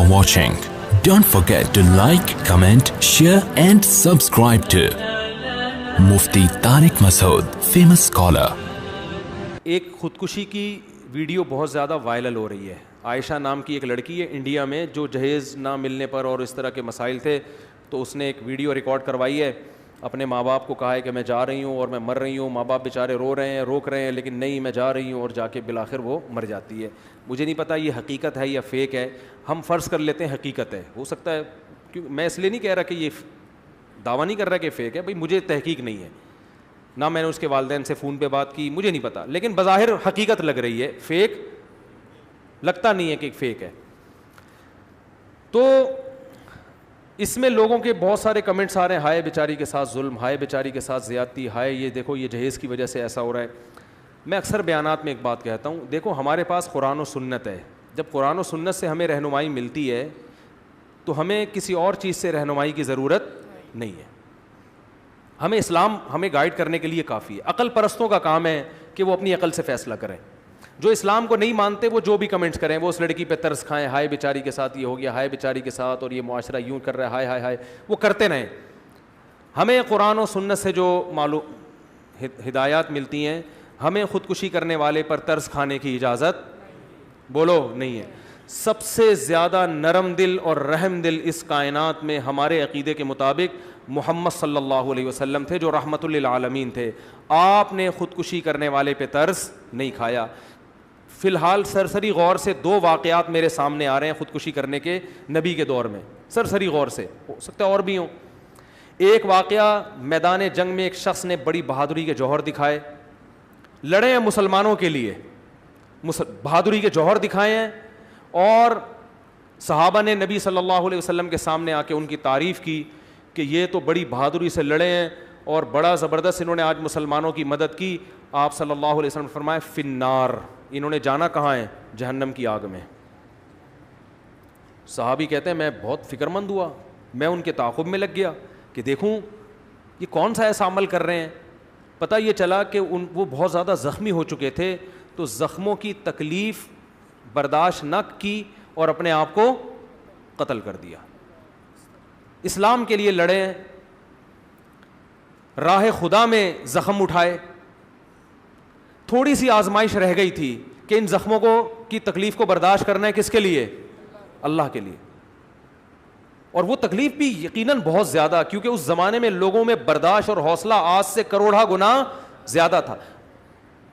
for watching. Don't forget to like, comment, share and subscribe to Mufti Tariq Masood, famous scholar. ایک خودکشی کی video بہت زیادہ viral ہو رہی ہے. عائشہ نام کی ایک لڑکی ہے انڈیا میں, جو جہیز نہ ملنے پر اور اس طرح کے مسائل تھے تو اس نے ایک ویڈیو ریکارڈ کروائی ہے. اپنے ماں باپ کو کہا ہے کہ میں جا رہی ہوں اور میں مر رہی ہوں. ماں باپ بیچارے رو رہے ہیں, روک رہے ہیں, لیکن نہیں میں جا رہی ہوں, اور جا کے بالآخر وہ مر جاتی ہے. مجھے نہیں پتہ یہ حقیقت ہے یا فیک ہے. ہم فرض کر لیتے ہیں حقیقت ہے, ہو سکتا ہے, کیونکہ میں اس لیے نہیں کہہ رہا کہ یہ دعویٰ نہیں کر رہا کہ فیک ہے, بھائی مجھے تحقیق نہیں ہے, نہ میں نے اس کے والدین سے فون پہ بات کی, مجھے نہیں پتا, لیکن بظاہر حقیقت لگ رہی ہے. فیک لگتا نہیں ہے کہ فیک ہے. تو اس میں لوگوں کے بہت سارے کمنٹس آ رہے ہیں, ہائے بیچاری کے ساتھ ظلم, ہائے بیچاری کے ساتھ زیادتی, ہائے یہ دیکھو یہ جہیز کی وجہ سے ایسا ہو رہا ہے. میں اکثر بیانات میں ایک بات کہتا ہوں, دیکھو ہمارے پاس قرآن و سنت ہے. جب قرآن و سنت سے ہمیں رہنمائی ملتی ہے تو ہمیں کسی اور چیز سے رہنمائی کی ضرورت نہیں ہے. ہمیں اسلام ہمیں گائیڈ کرنے کے لیے کافی ہے. عقل پرستوں کا کام ہے کہ وہ اپنی عقل سے فیصلہ کریں. جو اسلام کو نہیں مانتے وہ جو بھی کمنٹس کریں, وہ اس لڑکی پہ ترس کھائیں, ہائے بیچاری کے ساتھ یہ ہو گیا, ہائے بیچاری کے ساتھ, اور یہ معاشرہ یوں کر رہا ہے, ہائے ہائے ہائے, وہ کرتے رہیں. ہمیں قرآن و سنت سے جو معلوم ہدایات ملتی ہیں, ہمیں خودکشی کرنے والے پر ترس کھانے کی اجازت بولو نہیں ہے. سب سے زیادہ نرم دل اور رحم دل اس کائنات میں ہمارے عقیدے کے مطابق محمد صلی اللہ علیہ وسلم تھے, جو رحمت للعالمین تھے. آپ نے خودکشی کرنے والے پہ ترس نہیں کھایا. فی الحال سرسری غور سے 2 واقعات میرے سامنے آ رہے ہیں خودکشی کرنے کے نبی کے دور میں, سرسری غور سے, ہو سکتا ہے اور بھی ہوں. ایک واقعہ, میدان جنگ میں ایک شخص نے بڑی بہادری کے جوہر دکھائے, لڑے ہیں مسلمانوں کے لیے, بہادری کے جوہر دکھائے ہیں, اور صحابہ نے نبی صلی اللہ علیہ وسلم کے سامنے آ کے ان کی تعریف کی کہ یہ تو بڑی بہادری سے لڑے ہیں اور بڑا زبردست انہوں نے آج مسلمانوں کی مدد کی. آپ صلی اللہ علیہ وسلم نے فرمایا فی النار, انہوں نے جانا کہاں ہے, جہنم کی آگ میں. صحابی کہتے ہیں میں بہت فکر مند ہوا, میں ان کے تعاقب میں لگ گیا کہ دیکھوں یہ کون سا ایسا عمل کر رہے ہیں. پتہ یہ چلا کہ وہ بہت زیادہ زخمی ہو چکے تھے, تو زخموں کی تکلیف برداشت نہ کی اور اپنے آپ کو قتل کر دیا. اسلام کے لیے لڑے, راہ خدا میں زخم اٹھائے. تھوڑی سی آزمائش رہ گئی تھی کہ ان زخموں کو کی تکلیف کو برداشت کرنا ہے کس کے لیے, اللہ کے لیے. اور وہ تکلیف بھی یقیناً بہت زیادہ, کیونکہ اس زمانے میں لوگوں میں برداشت اور حوصلہ آج سے کروڑا گنا زیادہ تھا.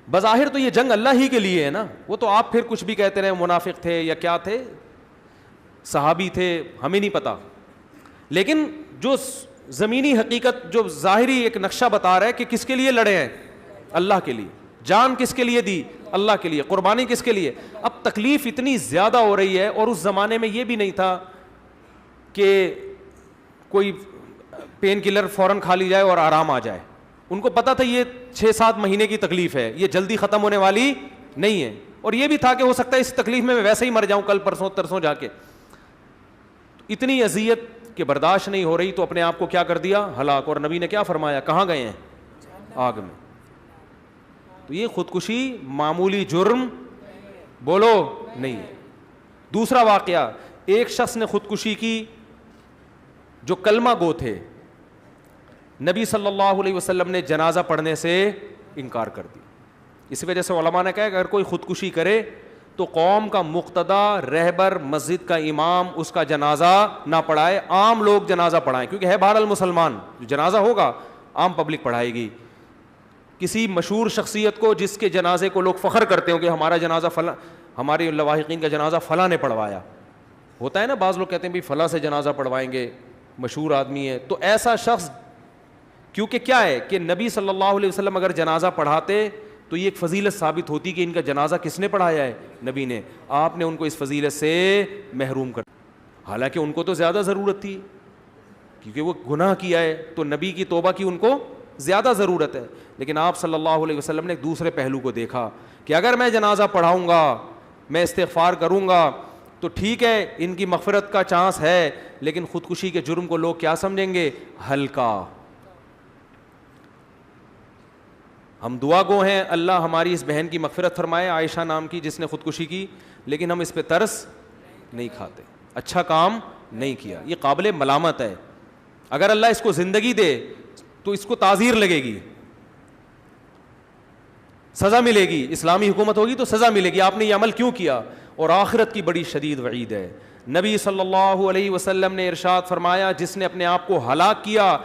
بظاہر تو یہ جنگ اللہ ہی کے لیے ہے نا, وہ تو آپ پھر کچھ بھی کہتے رہے, منافق تھے یا کیا تھے, صحابی تھے, ہمیں نہیں پتا. لیکن جو زمینی حقیقت, جو ظاہری ایک نقشہ بتا رہا ہے کہ کس کے لیے لڑے ہیں, اللہ کے لیے. جان کس کے لیے دی, اللہ کے لیے. قربانی کس کے لیے. اب تکلیف اتنی زیادہ ہو رہی ہے, اور اس زمانے میں یہ بھی نہیں تھا کہ کوئی پین کلر فوراً کھا لی جائے اور آرام آ جائے. ان کو پتا تھا یہ 6-7 مہینے کی تکلیف ہے, یہ جلدی ختم ہونے والی نہیں ہے. اور یہ بھی تھا کہ ہو سکتا ہے اس تکلیف میں ویسے ہی مر جاؤں کل پرسوں ترسوں جا کے. اتنی اذیت کہ برداشت نہیں ہو رہی, تو اپنے آپ کو کیا کر دیا, ہلاک. اور نبی نے کیا فرمایا, کہاں گئے ہیں, آگ میں. تو یہ خودکشی معمولی جرم بولو نہیں ہے. دوسرا واقعہ, ایک شخص نے خودکشی کی جو کلمہ گو تھے. نبی صلی اللہ علیہ وسلم نے جنازہ پڑھنے سے انکار کر دیا. اس وجہ سے علماء نے کہا کہ اگر کوئی خودکشی کرے تو قوم کا مقتدی, رہبر, مسجد کا امام اس کا جنازہ نہ پڑھائے, عام لوگ جنازہ پڑھائیں, کیونکہ ہے بہرحال مسلمان, جو جنازہ ہوگا عام پبلک پڑھائے گی. کسی مشہور شخصیت کو جس کے جنازے کو لوگ فخر کرتے ہوں کہ ہمارا جنازہ فلاں, ہمارے لواحقین کا جنازہ فلاں نے پڑھوایا, ہوتا ہے نا, بعض لوگ کہتے ہیں بھی فلاں سے جنازہ پڑھوائیں گے, مشہور آدمی ہے. تو ایسا شخص, کیونکہ کیا ہے کہ نبی صلی اللہ علیہ وسلم اگر جنازہ پڑھاتے تو یہ ایک فضیلت ثابت ہوتی کہ ان کا جنازہ کس نے پڑھایا ہے, نبی نے. آپ نے ان کو اس فضیلت سے محروم کر, حالانکہ ان کو تو زیادہ ضرورت تھی کیونکہ وہ گناہ کیا ہے, تو نبی کی توبہ کی ان کو زیادہ ضرورت ہے. لیکن آپ صلی اللہ علیہ وسلم نے ایک دوسرے پہلو کو دیکھا کہ اگر میں جنازہ پڑھاؤں گا, میں استغفار کروں گا, تو ٹھیک ہے ان کی مغفرت کا چانس ہے, لیکن خودکشی کے جرم کو لوگ کیا سمجھیں گے, ہلکا. ہم دعا گو ہیں اللہ ہماری اس بہن کی مغفرت فرمائے, عائشہ نام کی جس نے خودکشی کی, لیکن ہم اس پہ ترس نہیں کھاتے. اچھا کام نہیں کیا. یہ قابل ملامت ہے. اگر اللہ اس کو زندگی دے تو اس کو تعزیر لگے گی, سزا ملے گی. اسلامی حکومت ہوگی تو سزا ملے گی, آپ نے یہ عمل کیوں کیا. اور آخرت کی بڑی شدید وعید ہے. نبی صلی اللہ علیہ وسلم نے ارشاد فرمایا, جس نے اپنے آپ کو ہلاک کیا,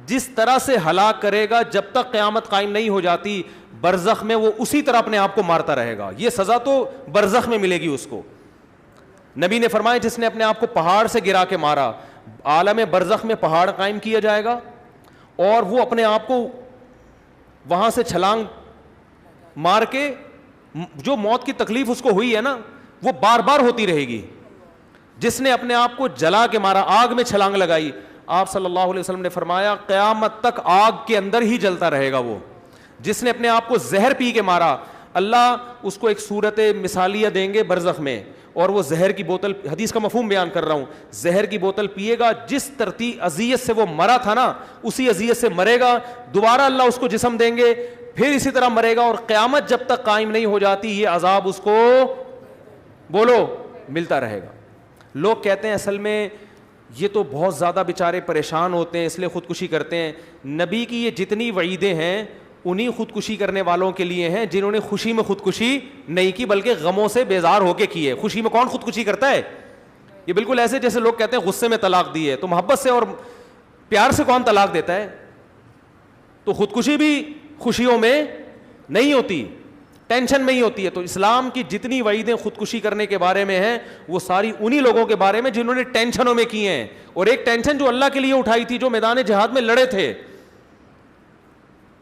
جس طرح سے ہلاک کرے گا جب تک قیامت قائم نہیں ہو جاتی, برزخ میں وہ اسی طرح اپنے آپ کو مارتا رہے گا. یہ سزا تو برزخ میں ملے گی اس کو. نبی نے فرمایا, جس نے اپنے آپ کو پہاڑ سے گرا کے مارا, عالم برزخ میں پہاڑ قائم کیا جائے گا اور وہ اپنے آپ کو وہاں سے چھلانگ مار کے, جو موت کی تکلیف اس کو ہوئی ہے نا وہ بار بار ہوتی رہے گی. جس نے اپنے آپ کو جلا کے مارا, آگ میں چھلانگ لگائی, آپ صلی اللہ علیہ وسلم نے فرمایا قیامت تک آگ کے اندر ہی جلتا رہے گا وہ. جس نے اپنے آپ کو زہر پی کے مارا, اللہ اس کو ایک صورت مثالیہ دیں گے برزخ میں, اور وہ زہر کی بوتل, حدیث کا مفہوم بیان کر رہا ہوں, زہر کی بوتل پیے گا, جس ترتیب اذیت سے وہ مرا تھا نا اسی اذیت سے مرے گا. دوبارہ اللہ اس کو جسم دیں گے, پھر اسی طرح مرے گا, اور قیامت جب تک قائم نہیں ہو جاتی یہ عذاب اس کو بولو ملتا رہے گا. لوگ کہتے ہیں اصل میں یہ تو بہت زیادہ بیچارے پریشان ہوتے ہیں اس لیے خودکشی کرتے ہیں. نبی کی یہ جتنی وعیدیں ہیں انہی خودکشی کرنے والوں کے لیے ہیں جنہوں نے خوشی میں خودکشی نہیں کی بلکہ غموں سے بیزار ہو کے کی ہے. خوشی میں کون خودکشی کرتا ہے؟ یہ بالکل ایسے جیسے لوگ کہتے ہیں غصے میں طلاق دی ہے, تو محبت سے اور پیار سے کون طلاق دیتا ہے؟ تو خودکشی بھی خوشیوں میں نہیں ہوتی, ٹینشن میں ہی ہوتی ہے. تو اسلام کی جتنی وعیدیں خودکشی کرنے کے بارے میں ہیں وہ ساری انہی لوگوں کے بارے میں جنہوں نے ٹینشنوں میں کی ہیں. اور ایک ٹینشن جو اللہ کے لیے اٹھائی تھی, جو میدان جہاد میں لڑے تھے.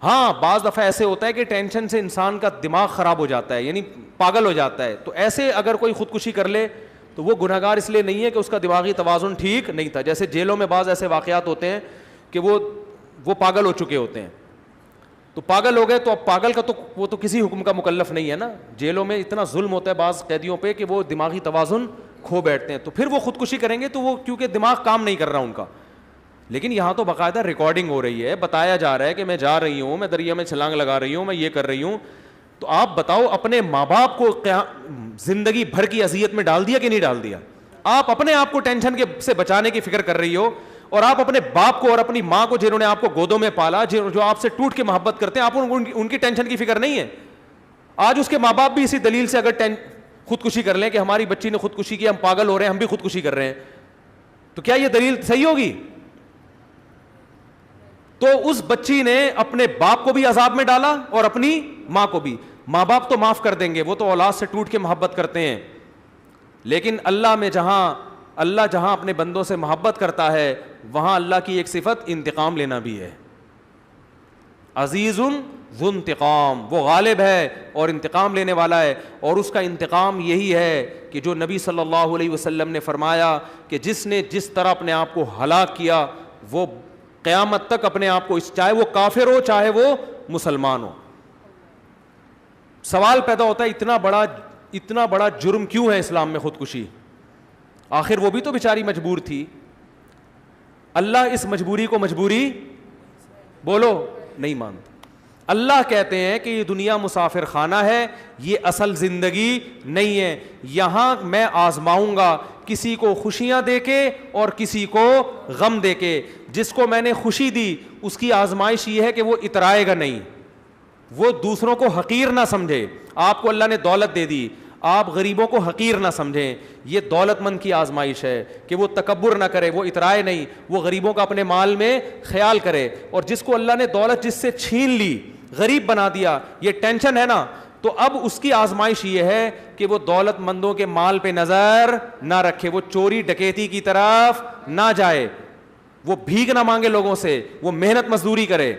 ہاں بعض دفعہ ایسے ہوتا ہے کہ ٹینشن سے انسان کا دماغ خراب ہو جاتا ہے, یعنی پاگل ہو جاتا ہے. تو ایسے اگر کوئی خودکشی کر لے تو وہ گنہگار اس لیے نہیں ہے کہ اس کا دماغی توازن ٹھیک نہیں تھا. جیسے جیلوں میں بعض ایسے واقعات ہوتے ہیں کہ وہ پاگل ہو چکے ہوتے ہیں, تو پاگل ہو گئے تو اب پاگل کا تو وہ تو کسی حکم کا مکلف نہیں ہے نا. جیلوں میں اتنا ظلم ہوتا ہے بعض قیدیوں پہ کہ وہ دماغی توازن کھو بیٹھتے ہیں, تو پھر وہ خودکشی کریں گے تو وہ کیونکہ دماغ کام نہیں کر رہا ان کا. لیکن یہاں تو باقاعدہ ریکارڈنگ ہو رہی ہے, بتایا جا رہا ہے کہ میں جا رہی ہوں, میں دریا میں چھلانگ لگا رہی ہوں, میں یہ کر رہی ہوں. تو آپ بتاؤ اپنے ماں باپ کو زندگی بھر کی اذیت میں ڈال دیا کہ نہیں ڈال دیا؟ آپ اپنے آپ کو ٹینشن سے بچانے کی فکر کر رہی ہو, اور آپ اپنے باپ کو اور اپنی ماں کو جنہوں نے آپ کو گودوں میں پالا, جو آپ سے ٹوٹ کے محبت کرتے ہیں, آپ ان کی ٹینشن کی فکر نہیں ہے. آج اس کے ماں باپ بھی اسی دلیل سے اگر خودکشی کر لیں کہ ہماری بچی نے خودکشی کی, ہم پاگل ہو رہے ہیں, ہم بھی خودکشی کر رہے ہیں, تو کیا یہ دلیل صحیح ہوگی؟ تو اس بچی نے اپنے باپ کو بھی عذاب میں ڈالا اور اپنی ماں کو بھی. ماں باپ تو معاف کر دیں گے, وہ تو اولاد سے ٹوٹ کے محبت کرتے ہیں, لیکن اللہ جہاں اپنے بندوں سے محبت کرتا ہے وہاں اللہ کی ایک صفت انتقام لینا بھی ہے. عزیز ذو انتقام, وہ غالب ہے اور انتقام لینے والا ہے. اور اس کا انتقام یہی ہے کہ جو نبی صلی اللہ علیہ وسلم نے فرمایا کہ جس نے جس طرح اپنے آپ کو ہلاک کیا وہ قیامت تک اپنے آپ کو, چاہے وہ کافر ہو چاہے وہ مسلمان ہو. سوال پیدا ہوتا ہے اتنا بڑا جرم کیوں ہے اسلام میں خودکشی؟ آخر وہ بھی تو بیچاری مجبور تھی. اللہ اس مجبوری کو مجبوری بولو نہیں مانتا. اللہ کہتے ہیں کہ یہ دنیا مسافر خانہ ہے, یہ اصل زندگی نہیں ہے. یہاں میں آزماؤں گا کسی کو خوشیاں دے کے اور کسی کو غم دے کے. جس کو میں نے خوشی دی اس کی آزمائش یہ ہے کہ وہ اترائے گا نہیں, وہ دوسروں کو حقیر نہ سمجھے. آپ کو اللہ نے دولت دے دی, آپ غریبوں کو حقیر نہ سمجھیں. یہ دولت مند کی آزمائش ہے کہ وہ تکبر نہ کرے, وہ اترائے نہیں, وہ غریبوں کا اپنے مال میں خیال کرے. اور جس کو اللہ نے دولت جس سے چھین لی, غریب بنا دیا, یہ ٹینشن ہے نا, تو اب اس کی آزمائش یہ ہے کہ وہ دولت مندوں کے مال پہ نظر نہ رکھے, وہ چوری ڈکیتی کی طرف نہ جائے, وہ بھیک نہ مانگے لوگوں سے, وہ محنت مزدوری کرے.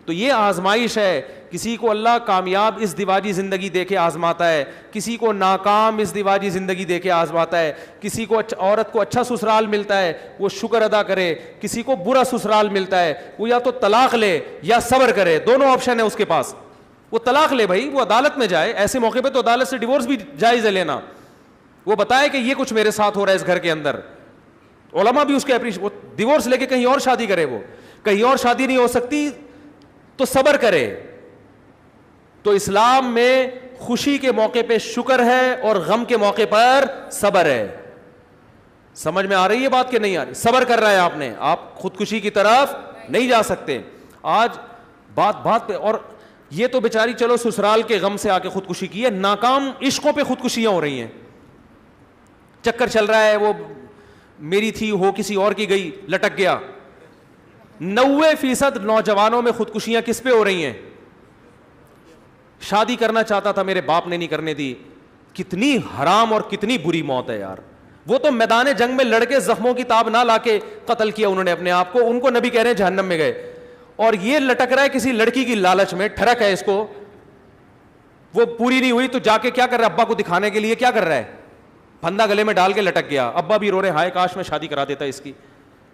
تو یہ آزمائش ہے. کسی کو اللہ کامیاب اس دیواجی زندگی دے کے آزماتا ہے, کسی کو ناکام اس دیواجی زندگی دے کے آزماتا ہے. کسی کو عورت کو اچھا سسرال ملتا ہے وہ شکر ادا کرے, کسی کو برا سسرال ملتا ہے وہ یا تو طلاق لے یا صبر کرے, دونوں آپشن ہے اس کے پاس. وہ طلاق لے بھائی, وہ عدالت میں جائے, ایسے موقع پہ تو عدالت سے ڈیورس بھی جائز ہے لینا. وہ بتائے کہ یہ کچھ میرے ساتھ ہو رہا ہے اس گھر کے اندر, علماء بھی اس کے وہ ڈیورس لے کے کہیں اور شادی کرے, وہ کہیں اور شادی نہیں ہو سکتی تو صبر کرے. تو اسلام میں خوشی کے موقع پہ شکر ہے اور غم کے موقع پر صبر ہے. سمجھ میں آ رہی ہے بات کہ نہیں آ رہی؟ صبر کر رہا ہے آپ نے, آپ خودکشی کی طرف نہیں جا سکتے. آج بات پہ, اور یہ تو بیچاری چلو سسرال کے غم سے آ کے خودکشی کی ہے, ناکام عشقوں پہ خودکشیاں ہو رہی ہیں. چکر چل رہا ہے, وہ میری تھی ہو کسی اور کی گئی, لٹک گیا. 90% نوجوانوں میں خودکشیاں کس پہ ہو رہی ہیں؟ شادی کرنا چاہتا تھا, میرے باپ نے نہیں کرنے دی. کتنی حرام اور کتنی بری موت ہے یار. وہ تو میدان جنگ میں لڑ کے زخموں کی تاب نہ لا کے قتل کیا انہوں نے اپنے آپ کو, ان کو نبی کہہ رہے ہیں جہنم میں گئے. اور یہ لٹک رہا ہے کسی لڑکی کی لالچ میں, ٹھڑک ہے اس کو, وہ پوری نہیں ہوئی تو جا کے کیا کر رہا ہے, ابا کو دکھانے کے لیے کیا کر رہا ہے, پھندا گلے میں ڈال کے لٹک گیا. ابا بھی رو رہے, ہائے کاش میں شادی کرا دیتا اس کی.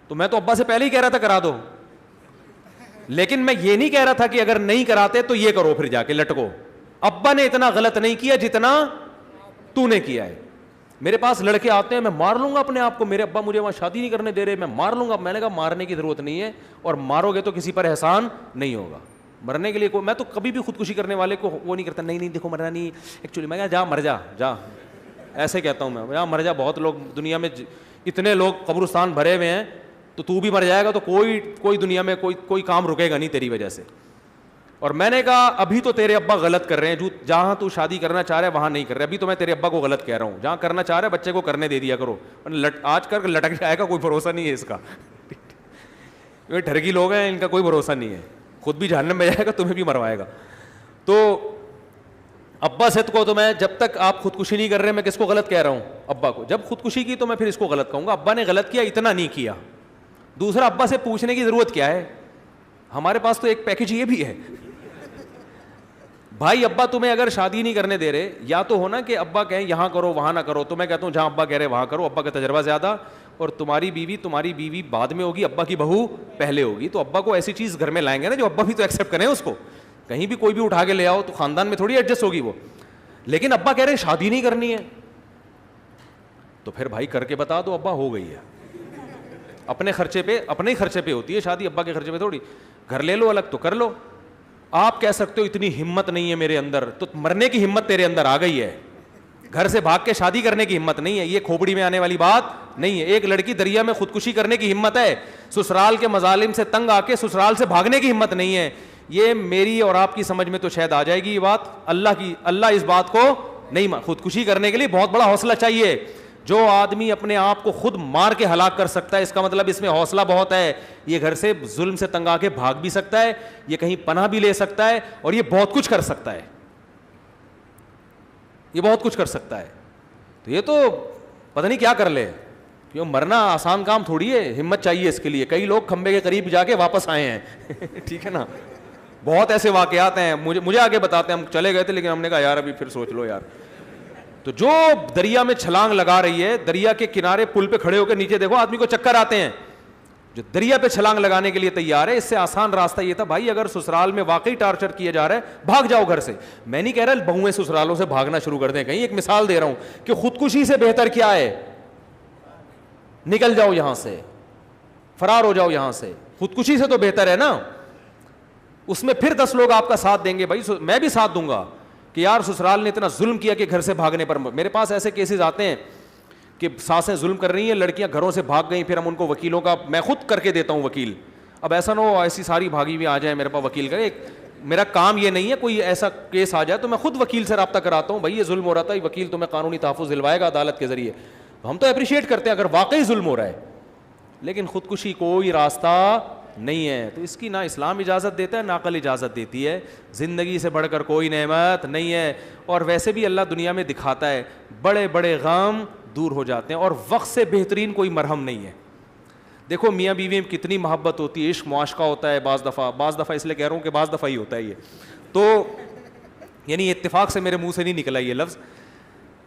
تو میں تو ابا سے پہلے ہی کہہ رہا تھا کرا دو, لیکن میں یہ نہیں کہہ رہا تھا کہ اگر نہیں کراتے تو یہ کرو, پھر جا کے لٹکو. ابا نے اتنا غلط نہیں کیا جتنا تو نے کیا ہے. میرے پاس لڑکے آتے ہیں, میں مار لوں گا اپنے آپ کو, میرے ابا مجھے وہاں شادی نہیں کرنے دے رہے, میں مار لوں گا. میں نے کہا مارنے کی ضرورت نہیں ہے, اور مارو گے تو کسی پر احسان نہیں ہوگا. مرنے کے لیے میں تو کبھی بھی خودکشی کرنے والے کو وہ نہیں کرتا, نہیں دیکھو مرنا نہیں ایکچولی. میں کہا جا مر جا, ایسے کہتا ہوں میں, جا مر جا. بہت لوگ دنیا میں, اتنے لوگ قبرستان بھرے ہوئے ہیں, تو بھی مر جائے گا تو کوئی دنیا میں کوئی کام رکے گا نہیں تیری وجہ سے. اور میں نے کہا ابھی تو تیرے ابا غلط کر رہے ہیں, جہاں تو شادی کرنا چاہ رہا ہے وہاں نہیں کر رہے. ابھی تو میں تیرے ابا کو غلط کہہ رہا ہوں, جہاں کرنا چاہ رہا ہے بچے کو کرنے دے دیا کرو. آج کر لٹک جائے گا, کوئی بھروسہ نہیں ہے اس کا. یہ ٹھرکی لوگ ہیں, ان کا کوئی بھروسہ نہیں ہے, خود بھی جہنم میں جائے گا, تمہیں بھی مروائے گا. تو ابا سے کو تو میں, جب تک آپ خودکشی نہیں کر رہے, میں کس کو غلط کہہ رہا ہوں, ابا کو. جب خودکشی کی تو میں پھر اس کو غلط کہوں گا. ابا نے غلط کیا, اتنا نہیں کیا. دوسرا, ابا سے پوچھنے کی ضرورت کیا ہے, ہمارے پاس تو ایک پیکج یہ بھی ہے. بھائی ابا تمہیں اگر شادی نہیں کرنے دے رہے, یا تو ہونا کہ ابا کہیں یہاں کرو وہاں نہ کرو, تو میں کہتا ہوں جہاں ابا کہہ رہے وہاں کرو, ابا کا تجربہ زیادہ, اور تمہاری بیوی بعد میں ہوگی, ابا کی بہو پہلے ہوگی. تو ابا کو ایسی چیز گھر میں لائیں گے نا جو ابا بھی تو ایکسیپٹ کریں اس کو. کہیں بھی کوئی بھی اٹھا کے لے آؤ تو خاندان میں تھوڑی ایڈجسٹ ہوگی وہ. لیکن ابا کہہ رہے شادی نہیں کرنی ہے, تو پھر بھائی کر کے بتا دو ابا ہو گئی ہے. اپنے خرچے پہ, اپنے ہی خرچے پہ ہوتی ہے شادی, ابا کے خرچے پہ تھوڑی. گھر لے لو الگ تو کر لو. آپ کہہ سکتے ہو اتنی ہمت نہیں ہے میرے اندر, تو مرنے کی ہمت تیرے اندر آ گئی ہے, گھر سے بھاگ کے شادی کرنے کی ہمت نہیں ہے. یہ کھوپڑی میں آنے والی بات نہیں ہے. ایک لڑکی دریا میں خودکشی کرنے کی ہمت ہے, سسرال کے مظالم سے تنگ آ کے سسرال سے بھاگنے کی ہمت نہیں ہے. یہ میری اور آپ کی سمجھ میں تو شاید آ جائے گی یہ بات, اللہ اس بات کو نہیں. خودکشی کرنے کے لیے بہت بڑا حوصلہ چاہیے. جو آدمی اپنے آپ کو خود مار کے ہلاک کر سکتا ہے, اس کا مطلب اس میں حوصلہ بہت ہے. یہ گھر سے ظلم سے تنگ آ کے بھاگ بھی سکتا ہے, یہ کہیں پناہ بھی لے سکتا ہے, اور یہ بہت کچھ کر سکتا ہے, یہ بہت کچھ کر سکتا ہے. تو یہ تو پتہ نہیں کیا کر لے, کیوں مرنا آسان کام تھوڑی ہے, ہمت چاہیے اس کے لیے. کئی لوگ کھمبے کے قریب جا کے واپس آئے ہیں. ٹھیک ہے نا, بہت ایسے واقعات ہیں, مجھے آگے بتاتے ہیں. ہم چلے گئے تھے لیکن ہم نے کہا یار ابھی پھر سوچ لو یار. تو جو دریا میں چھلانگ لگا رہی ہے, دریا کے کنارے پل پہ کھڑے ہو کے نیچے دیکھو, آدمی کو چکر آتے ہیں. جو دریا پہ چھلانگ لگانے کے لیے تیار ہے, اس سے آسان راستہ یہ تھا بھائی اگر سسرال میں واقعی ٹارچر کیا جا رہا ہے, بھاگ جاؤ گھر سے. میں نہیں کہہ رہا بہویں سسرالوں سے بھاگنا شروع کر دیں کہیں, ایک مثال دے رہا ہوں کہ خودکشی سے بہتر کیا ہے, نکل جاؤ یہاں سے, فرار ہو جاؤ یہاں سے. خودکشی سے تو بہتر ہے نا, اس میں پھر 10 لوگ آپ کا ساتھ دیں گے. بھائی میں بھی ساتھ دوں گا کہ یار سسرال نے اتنا ظلم کیا کہ گھر سے بھاگنے پر. میرے پاس ایسے کیسز آتے ہیں کہ ساسیں ظلم کر رہی ہیں, لڑکیاں گھروں سے بھاگ گئیں, پھر ہم ان کو وکیلوں کا, میں خود کر کے دیتا ہوں وکیل. اب ایسا نہ ہو ایسی ساری بھاگی بھی آ جائیں میرے پاس وکیل کرے, میرا کام یہ نہیں ہے. کوئی ایسا کیس آ جائے تو میں خود وکیل سے رابطہ کراتا ہوں, بھائی یہ ظلم ہو رہا تھا, وکیل تمہیں قانونی تحفظ دلوائے گا عدالت کے ذریعے. ہم تو اپریشیٹ کرتے ہیں اگر واقعی ظلم ہو رہا ہے, لیکن خودکشی کوئی راستہ نہیں ہے. تو اس کی نہ اسلام اجازت دیتا ہے نہ عقل اجازت دیتی ہے. زندگی سے بڑھ کر کوئی نعمت نہیں ہے. اور ویسے بھی اللہ دنیا میں دکھاتا ہے, بڑے بڑے غم دور ہو جاتے ہیں, اور وقت سے بہترین کوئی مرہم نہیں ہے. دیکھو میاں بیوی میں کتنی محبت ہوتی ہے, عشق معاشقہ ہوتا ہے بعض دفعہ اس لیے کہہ رہا ہوں کہ بعض دفعہ ہی ہوتا ہے یہ. تو یعنی اتفاق سے میرے منہ سے نہیں نکلا یہ لفظ.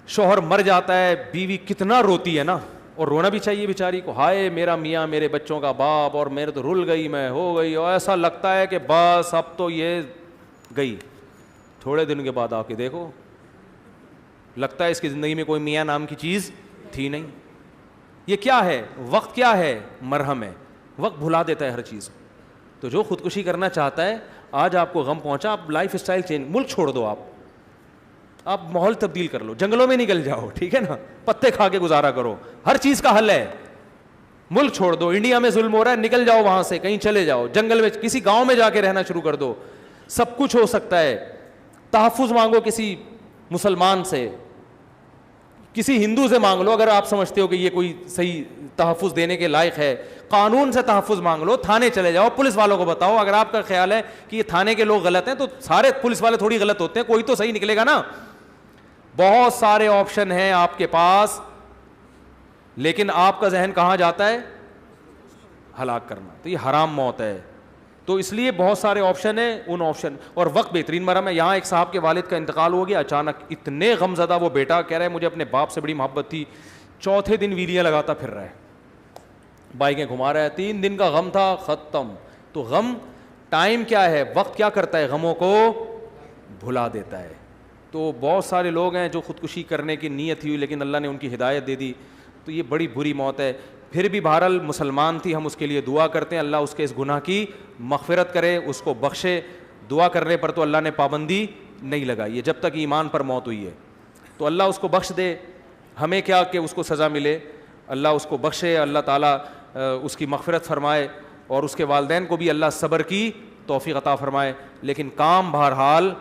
شوہر مر جاتا ہے, بیوی کتنا روتی ہے نا, اور رونا بھی چاہیے بیچاری کو, ہائے میرا میاں میرے بچوں کا باپ, اور میرے تو رل گئی, میں ہو گئی, اور ایسا لگتا ہے کہ بس اب تو یہ گئی. تھوڑے دن کے بعد آ کے دیکھو, لگتا ہے اس کی زندگی میں کوئی میاں نام کی چیز تھی نہیں. یہ کیا ہے, وقت کیا ہے, مرہم ہے. وقت بھلا دیتا ہے ہر چیز. تو جو خودکشی کرنا چاہتا ہے, آج آپ کو غم پہنچا, آپ لائف اسٹائل چینج, ملک چھوڑ دو, آپ ماحول تبدیل کر لو, جنگلوں میں نکل جاؤ, ٹھیک ہے نا, پتے کھا کے گزارا کرو, ہر چیز کا حل ہے. ملک چھوڑ دو, انڈیا میں ظلم ہو رہا ہے, نکل جاؤ وہاں سے, کہیں چلے جاؤ, جنگل میں کسی گاؤں میں جا کے رہنا شروع کر دو, سب کچھ ہو سکتا ہے. تحفظ مانگو کسی مسلمان سے, کسی ہندو سے مانگ لو اگر آپ سمجھتے ہو کہ یہ کوئی صحیح تحفظ دینے کے لائق ہے. قانون سے تحفظ مانگ لو, تھانے چلے جاؤ, پولیس والوں کو بتاؤ. اگر آپ کا خیال ہے کہ یہ تھانے کے لوگ غلط ہیں تو سارے پولیس والے تھوڑی غلط ہوتے ہیں, کوئی تو صحیح نکلے گا نا. بہت سارے آپشن ہیں آپ کے پاس, لیکن آپ کا ذہن کہاں جاتا ہے؟ ہلاک کرنا. تو یہ حرام موت ہے. تو اس لیے بہت سارے آپشن ہیں, ان آپشن اور وقت بہترین مرہم ہے. یہاں ایک صاحب کے والد کا انتقال ہو گیا اچانک, اتنے غم زدہ وہ بیٹا, کہہ رہا ہے مجھے اپنے باپ سے بڑی محبت تھی, چوتھے دن ویلیاں لگاتا پھر رہا ہے, بائکیں گھما رہا ہے, 3 دن کا غم تھا, ختم. تو غم ٹائم کیا ہے, وقت کیا کرتا ہے, غموں کو بھلا دیتا ہے. تو بہت سارے لوگ ہیں جو خودکشی کرنے کی نیت تھی لیکن اللہ نے ان کی ہدایت دے دی, تو یہ بڑی بری موت ہے. پھر بھی بہرحال مسلمان تھی, ہم اس کے لیے دعا کرتے ہیں, اللہ اس کے اس گناہ کی مغفرت کرے, اس کو بخشے. دعا کرنے پر تو اللہ نے پابندی نہیں لگائی ہے, جب تک ایمان پر موت ہوئی ہے. تو اللہ اس کو بخش دے, ہمیں کیا کہ اس کو سزا ملے, اللہ اس کو بخشے, اللہ تعالیٰ اس کی مغفرت فرمائے, اور اس کے والدین کو بھی اللہ صبر کی توفیق عطا فرمائے. لیکن کام بہرحال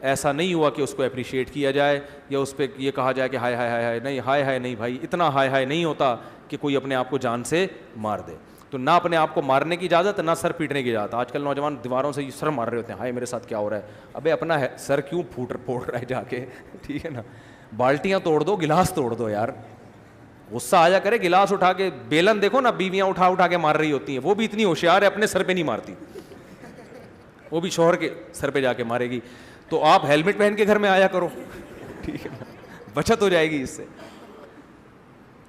ایسا نہیں ہوا کہ اس کو اپریشیٹ کیا جائے یا اس پہ یہ کہا جائے کہ ہائے ہائے ہائے ہائے, نہیں, ہائے ہائے نہیں بھائی, اتنا ہائے ہائے نہیں ہوتا کہ کوئی اپنے آپ کو جان سے مار دے. تو نہ اپنے آپ کو مارنے کی اجازت, نہ سر پیٹنے کی اجازت. آج کل نوجوان دیواروں سے سر مار رہے ہوتے ہیں, ہائے میرے ساتھ کیا ہو رہا ہے. ابے اپنا سر کیوں پھوڑ رہا ہے جا کے, ٹھیک ہے نا, بالٹیاں توڑ دو, گلاس توڑ دو یار. غصہ آ جا کرے, گلاس اٹھا کے, بیلن دیکھو نا, بیویاں اٹھا کے مار رہی ہوتی ہیں, وہ بھی اتنی ہوشیار ہے, اپنے سر پہ نہیں مارتی, وہ بھی شوہر کے سر پہ جا کے مارے گی. تو آپ ہیلمٹ پہن کے گھر میں آیا کرو, ٹھیک ہے نا, بچت ہو جائے گی, اس سے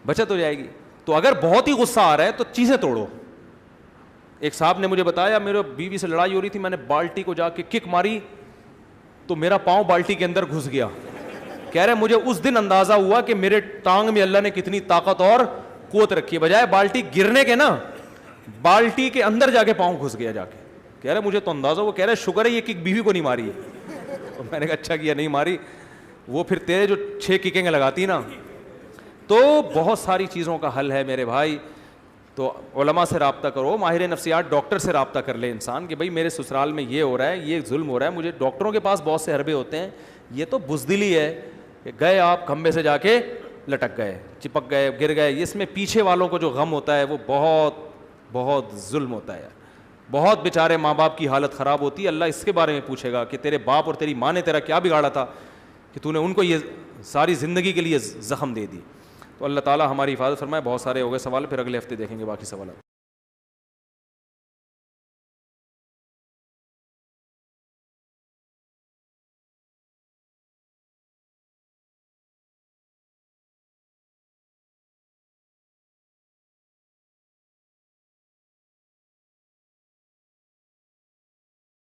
بچت ہو جائے گی. تو اگر بہت ہی غصہ آ رہا ہے تو چیزیں توڑو. ایک صاحب نے مجھے بتایا, میرے بیوی سے لڑائی ہو رہی تھی, میں نے بالٹی کو جا کے کک ماری تو میرا پاؤں بالٹی کے اندر گھس گیا. کہہ رہے مجھے اس دن اندازہ ہوا کہ میرے ٹانگ میں اللہ نے کتنی طاقت اور قوت رکھی ہے, بجائے بالٹی گرنے کے نا, بالٹی کے اندر جا کے پاؤں گھس گیا جا کے. کہہ رہے مجھے تو اندازہ, وہ کہہ رہے شکر ہے یہ کک بیوی کو نہیں ماری ہے. میں نے کہا اچھا کیا نہیں ماری, وہ پھر تیرے جو 6 ککیں لگاتی نا. تو بہت ساری چیزوں کا حل ہے میرے بھائی. تو علماء سے رابطہ کرو, ماہر نفسیات ڈاکٹر سے رابطہ کر لے انسان کہ بھائی میرے سسرال میں یہ ہو رہا ہے, یہ ظلم ہو رہا ہے مجھے. ڈاکٹروں کے پاس بہت سے حربے ہوتے ہیں, یہ تو بزدلی ہے کہ گئے آپ کھمبے سے جا کے لٹک گئے, چپک گئے, گر گئے. اس میں پیچھے والوں کو جو غم ہوتا ہے وہ بہت بہت ظلم ہوتا ہے. بہت بیچارے ماں باپ کی حالت خراب ہوتی ہے. اللہ اس کے بارے میں پوچھے گا کہ تیرے باپ اور تیری ماں نے تیرا کیا بگاڑا تھا کہ تو نے ان کو یہ ساری زندگی کے لیے زخم دے دی. تو اللہ تعالیٰ ہماری حفاظت فرمائے. بہت سارے ہو گئے سوال, پھر اگلے ہفتے دیکھیں گے باقی سوالات.